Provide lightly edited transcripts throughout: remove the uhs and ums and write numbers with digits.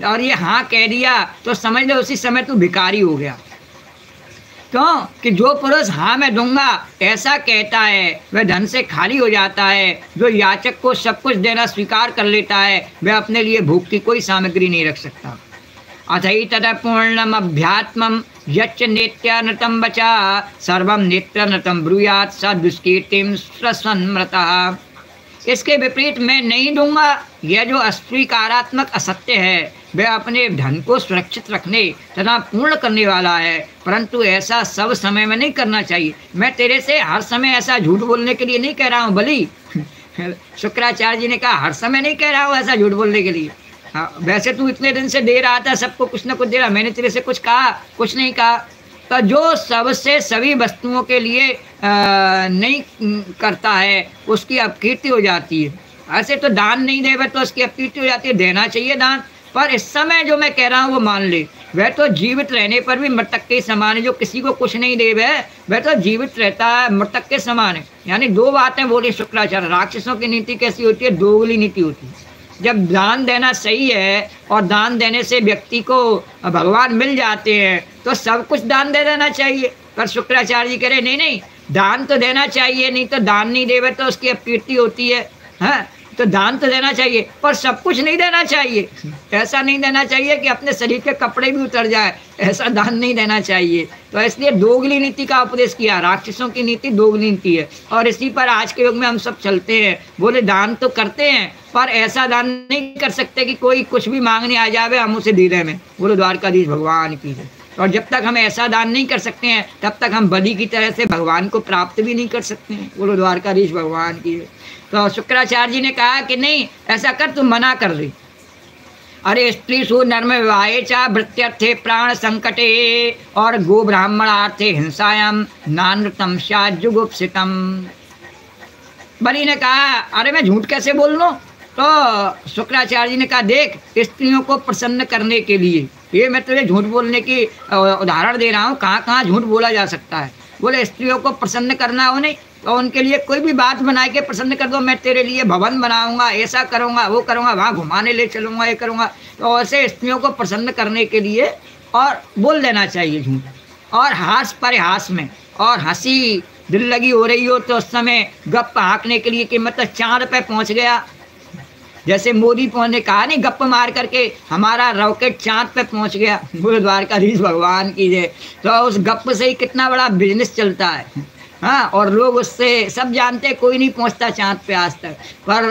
और ये हाँ कह दिया तो समझ लो उसी समय तू भिखारी हो गया। क्यों कि जो पुरुष हाँ मैं दूंगा ऐसा कहता है वह धन से खाली हो जाता है। जो याचक को सब कुछ देना स्वीकार कर लेता है वह अपने लिए भूख की कोई सामग्री नहीं रख सकता। अथैतद पूर्णम अध्यात्मम यच्च नित्यानृतम बचा सर्वम नित्यनृतम ब्रूयात् स दुष्कीर्तिम स्वसन्मृतः। इसके विपरीत मैं नहीं दूंगा, यह जो अस्वीकारात्मक असत्य है वह अपने धन को सुरक्षित रखने तथा पूर्ण करने वाला है, परंतु ऐसा सब समय में नहीं करना चाहिए। मैं तेरे से हर समय ऐसा झूठ बोलने के लिए नहीं कह रहा हूँ बलि। शुक्राचार्य जी ने कहा हर समय नहीं कह रहा हूँ ऐसा झूठ बोलने के लिए। हाँ, वैसे तू इतने दिन से दे रहा था, सबको कुछ ना कुछ दे रहा, मैंने तेरे से कुछ कहा? कुछ नहीं कहा। तो जो सबसे सभी वस्तुओं के लिए नहीं करता है उसकी अपकीर्ति हो जाती है। ऐसे तो दान नहीं देवे तो उसकी अपकीर्ति हो जाती है। देना चाहिए दान, पर इस समय जो मैं कह रहा हूँ वो मान ले। वह तो जीवित रहने पर भी मृतक के समान है। जो किसी को कुछ नहीं देवे वह तो जीवित रहता है, मृतक के समान है। यानी दो बातें बोली शुक्राचार्य। राक्षसों की नीति कैसी होती है? दोगली नीति होती है। जब दान देना सही है और दान देने से व्यक्ति को भगवान मिल जाते हैं तो सब कुछ दान दे देना चाहिए। पर शुक्राचार्य जी कह रहे नहीं नहीं, दान तो देना चाहिए, नहीं तो दान नहीं देवे तो उसकी अपकीर्ति होती है। हाँ, तो दान तो देना चाहिए पर सब कुछ नहीं देना चाहिए। ऐसा नहीं देना चाहिए कि अपने शरीर के कपड़े भी उतर जाए, ऐसा दान नहीं देना चाहिए। तो इसलिए दोगली नीति का उपदेश किया। राक्षसों की नीति दोगली नीति है और इसी पर आज के युग में हम सब चलते हैं। बोले दान तो करते हैं पर ऐसा दान नहीं कर सकते कि कोई कुछ भी मांगने आ जावे हम उसे दे दें। बोलो द्वारकाधीश भगवान की जय। और जब तक हम ऐसा दान नहीं कर सकते हैं तब तक हम बलि की तरह से भगवान को प्राप्त भी नहीं कर सकते हैं। बोलो द्वारकाधीश भगवान की जय। तो शुक्राचार्य जी ने कहा कि नहीं ऐसा कर, तुम मना कर रही। अरे स्त्री सु नर्म विवाहे चा भृत्यर्थे प्राण संकटे और गो ब्राह्मणार्थे हिंसायाम नानृतम जुगुप्सितम। बलि ने कहा अरे मैं झूठ कैसे बोल लूँ? तो शुक्राचार्य जी ने कहा देख, स्त्रियों को प्रसन्न करने के लिए ये मैं तुझे झूठ बोलने की उदाहरण दे रहा हूँ। कहाँ कहाँ झूठ बोला जा सकता है। बोले स्त्रियों को प्रसन्न करना हो नहीं तो उनके लिए कोई भी बात बना के प्रसन्न कर दो। मैं तेरे लिए भवन बनाऊंगा, ऐसा करूंगा, वो करूंगा, वहाँ घुमाने ले चलूंगा, ये करूंगा। तो ऐसे स्त्रियों को प्रसन्न करने के लिए और बोल देना चाहिए झूठ। और हास परिहास में और हंसी दिल लगी हो रही हो तो उस समय गप हाँकने के लिए कि मतलब चांद पे पहुँच गया। जैसे मोदी ने कहा नहीं, गप मार करके हमारा रॉकेट चांद पे पहुंच गया। बोलो द्वारकाधीश भगवान की जय। तो उस गप से ही कितना बड़ा बिजनेस चलता है। हाँ, और लोग उससे सब जानते हैं कोई नहीं पहुंचता चांद पे आज तक, पर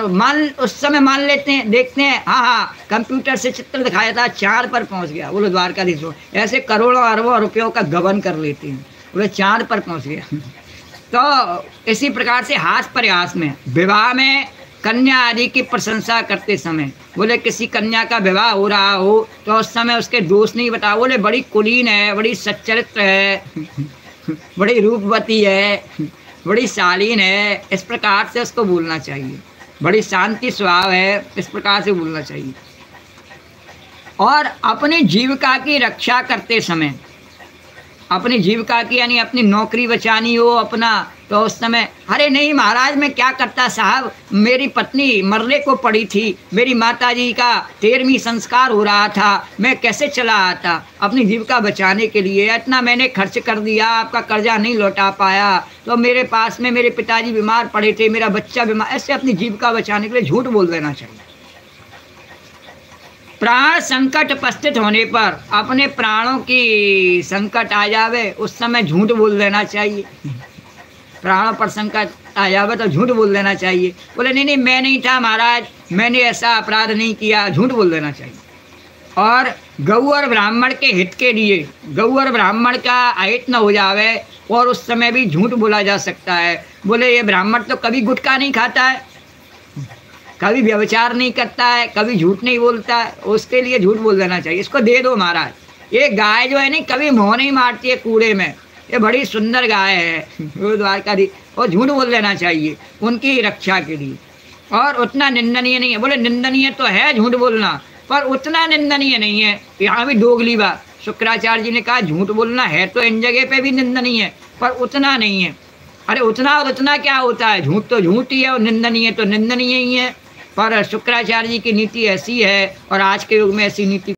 उस समय मान लेते हैं, देखते हैं हाँ हाँ कंप्यूटर से चित्र दिखाया था चांद पर पहुंच गया। बोलो द्वारकाधीश। ऐसे करोड़ों अरबों रुपयों का गबन कर लेते हैं। बोले चांद पर पहुँच गया। तो इसी प्रकार से हास प्रयास में विवाह में कन्या आदि की प्रशंसा करते समय, बोले किसी कन्या का विवाह हो रहा हो तो उस समय उसके दोष नहीं बताओ। बोले बड़ी कुलीन है, बड़ी सच्चरित्र है, बड़ी रूपवती है, बड़ी शालीन है, इस प्रकार से उसको बोलना चाहिए। बड़ी शांति स्वभाव है, इस प्रकार से बोलना चाहिए। और अपनी जीविका की रक्षा करते समय, अपनी जीविका की यानी अपनी नौकरी बचानी हो अपना, तो उस समय अरे नहीं महाराज मैं क्या करता साहब, मेरी पत्नी मरने को पड़ी थी, मेरी माताजी का 13वीं संस्कार हो रहा था, मैं कैसे चला आता। अपनी जीविका बचाने के लिए इतना मैंने खर्च कर दिया, आपका कर्जा नहीं लौटा पाया, तो मेरे पास में मेरे पिताजी बीमार पड़े थे, मेरा बच्चा बीमार, ऐसे अपनी जीविका बचाने के लिए झूठ बोल देना चाहिए। प्राण संकट उपस्थित होने पर, अपने प्राणों की संकट आ जावे उस समय झूठ बोल देना चाहिए। प्राणों पर संकट आ जावे तो झूठ बोल देना चाहिए। बोले नहीं नहीं मैं नहीं था महाराज, मैंने ऐसा अपराध नहीं किया, झूठ बोल देना चाहिए। और गौ और ब्राह्मण के हित के लिए, गौ और ब्राह्मण का अहित न हो जावे और उस समय भी झूठ बोला जा सकता है। बोले ये ब्राह्मण तो कभी गुटखा नहीं खाता है, कभी व्यभिचार नहीं करता है, कभी झूठ नहीं बोलता है, उसके लिए झूठ बोल देना चाहिए। इसको दे दो महाराज। ये गाय जो है नहीं कभी मुँह नहीं मारती है कूड़े में, ये बड़ी सुंदर गाय है, वो द्वारकाधीश, और झूठ बोल देना चाहिए उनकी रक्षा के लिए। और उतना निंदनीय नहीं है। बोले निंदनीय तो है झूठ बोलना, पर उतना निंदनीय नहीं है। यहाँ भी दोगली बात। शुक्राचार्य जी ने कहा झूठ बोलना है तो इन जगह पे भी निंदनीय है, पर उतना नहीं है। अरे उतना और उतना क्या होता है, झूठ तो झूठ ही है और निंदनीय तो निंदनीय ही है। पर शुक्राचार्य जी की नीति ऐसी है और आज के युग में ऐसी नीति